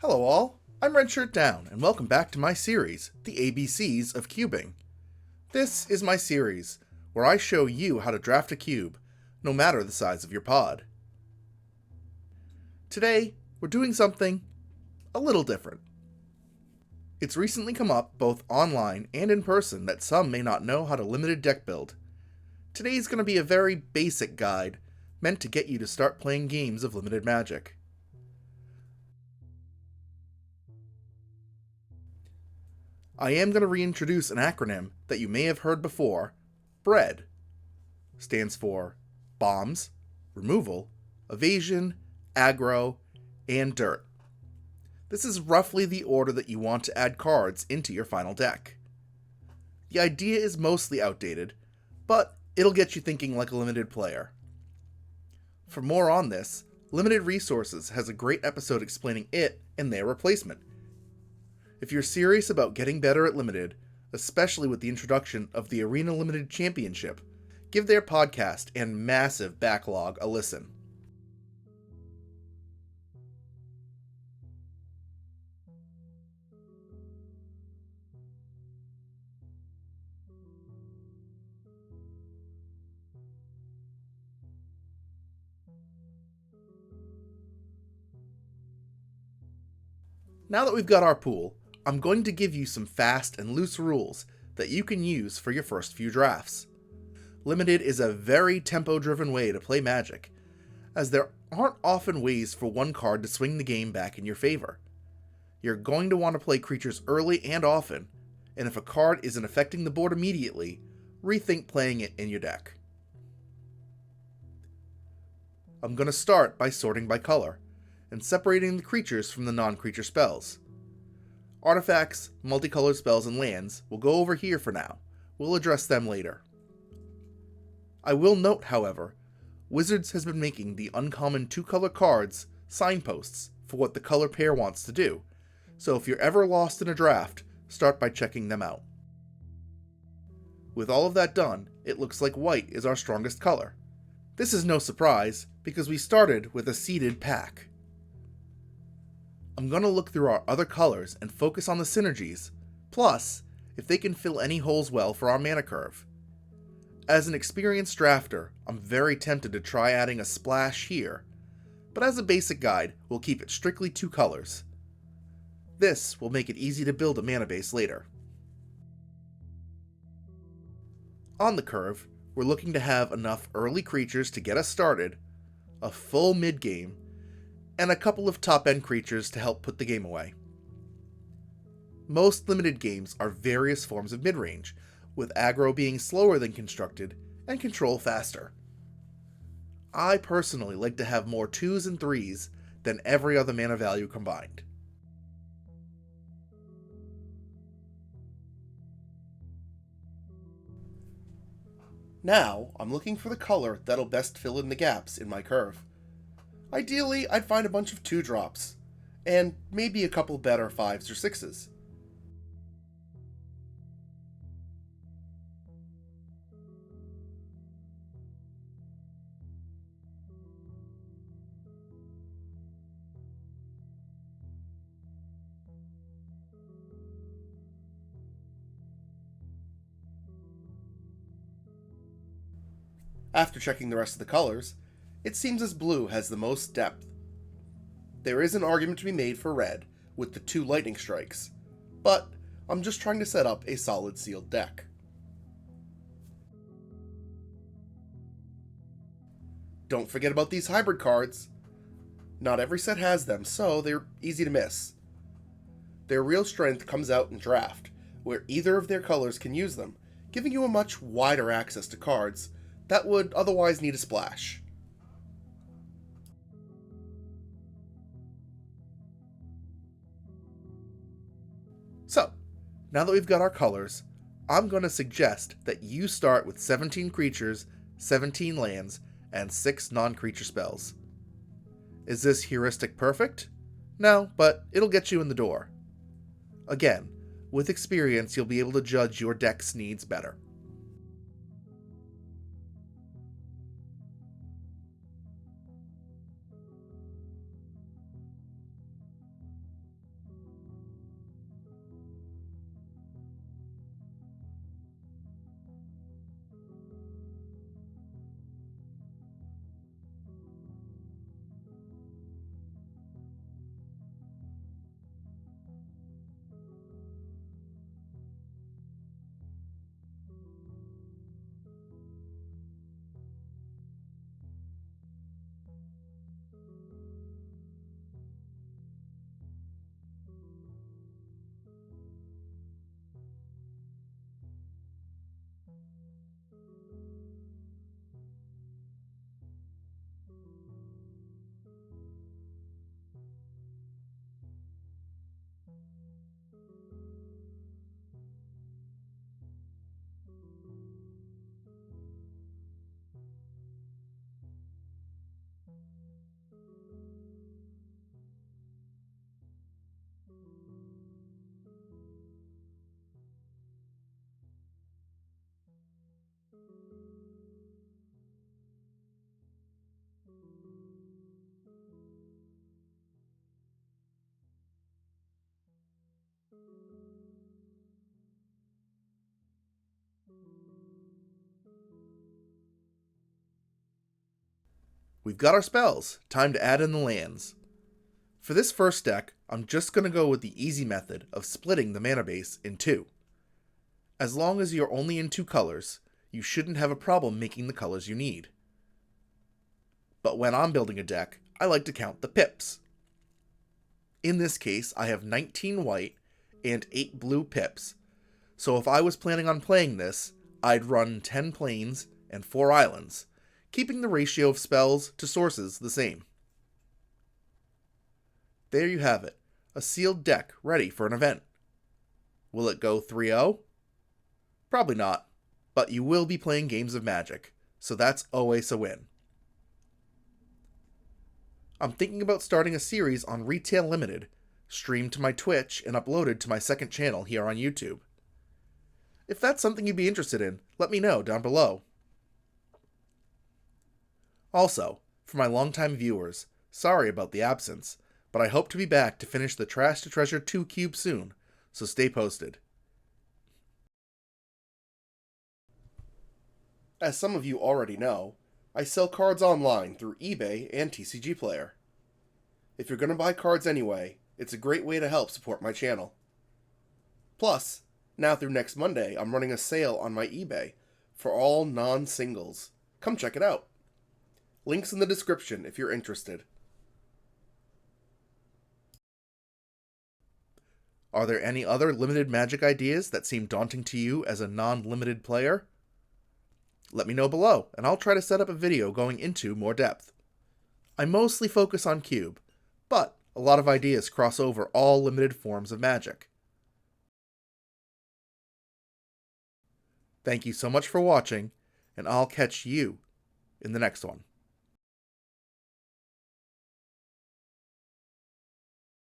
Hello all, I'm Redshirt Down, and welcome back to my series, The ABCs of Cubing. This is my series, where I show you how to draft a cube, no matter the size of your pod. Today, we're doing something a little different. It's recently come up, both online and in person, that some may not know how to limited deck build. Today's going to be a very basic guide, meant to get you to start playing games of limited magic. I am going to reintroduce an acronym that you may have heard before. BREAD stands for Bombs, Removal, Evasion, Aggro, and Dirt. This is roughly the order that you want to add cards into your final deck. The idea is mostly outdated, but it'll get you thinking like a limited player. For more on this, Limited Resources has a great episode explaining it and their replacement. If you're serious about getting better at Limited, especially with the introduction of the Arena Limited Championship, give their podcast and massive backlog a listen. Now that we've got our pool, I'm going to give you some fast and loose rules that you can use for your first few drafts. Limited is a very tempo-driven way to play Magic, as there aren't often ways for one card to swing the game back in your favor. You're going to want to play creatures early and often, and if a card isn't affecting the board immediately, rethink playing it in your deck. I'm going to start by sorting by color, and separating the creatures from the non-creature spells. Artifacts, multicolored spells, and lands will go over here for now. We'll address them later. I will note, however, Wizards has been making the uncommon 2-color cards signposts for what the color pair wants to do, so if you're ever lost in a draft, start by checking them out. With all of that done, it looks like white is our strongest color. This is no surprise, because we started with a seeded pack. I'm going to look through our other colors and focus on the synergies, plus if they can fill any holes well for our mana curve. As an experienced drafter, I'm very tempted to try adding a splash here, but as a basic guide, we'll keep it strictly 2 colors. This will make it easy to build a mana base later. On the curve, we're looking to have enough early creatures to get us started, a full mid-game, and a couple of top-end creatures to help put the game away. Most limited games are various forms of mid-range, with aggro being slower than constructed and control faster. I personally like to have more 2s and 3s than every other mana value combined. Now, I'm looking for the color that'll best fill in the gaps in my curve. Ideally, I'd find a bunch of 2-drops, and maybe a couple better 5s or 6s. After checking the rest of the colors, it seems as blue has the most depth. There is an argument to be made for red, with the 2 lightning strikes, but I'm just trying to set up a solid sealed deck. Don't forget about these hybrid cards. Not every set has them, so they're easy to miss. Their real strength comes out in draft, where either of their colors can use them, giving you a much wider access to cards that would otherwise need a splash. So, now that we've got our colors, I'm going to suggest that you start with 17 creatures, 17 lands, and 6 non-creature spells. Is this heuristic perfect? No, but it'll get you in the door. Again, with experience you'll be able to judge your deck's needs better. We've got our spells, time to add in the lands. For this first deck, I'm just going to go with the easy method of splitting the mana base in two. As long as you're only in two colors, you shouldn't have a problem making the colors you need. But when I'm building a deck, I like to count the pips. In this case, I have 19 white and 8 blue pips, so if I was planning on playing this, I'd run 10 plains and 4 islands, keeping the ratio of spells to sources the same. There you have it, a sealed deck ready for an event. Will it go 3-0? Probably not, but you will be playing games of Magic, so that's always a win. I'm thinking about starting a series on Retail Limited, streamed to my Twitch and uploaded to my second channel here on YouTube. If that's something you'd be interested in, let me know down below. Also, for my longtime viewers, sorry about the absence, but I hope to be back to finish the Trash to Treasure 2 cube soon, so stay posted. As some of you already know, I sell cards online through eBay and TCG Player. If you're going to buy cards anyway, it's a great way to help support my channel. Plus, now through next Monday, I'm running a sale on my eBay for all non-singles. Come check it out. Links in the description if you're interested. Are there any other limited Magic ideas that seem daunting to you as a non-limited player? Let me know below, and I'll try to set up a video going into more depth. I mostly focus on Cube, but a lot of ideas cross over all limited forms of Magic. Thank you so much for watching, and I'll catch you in the next one.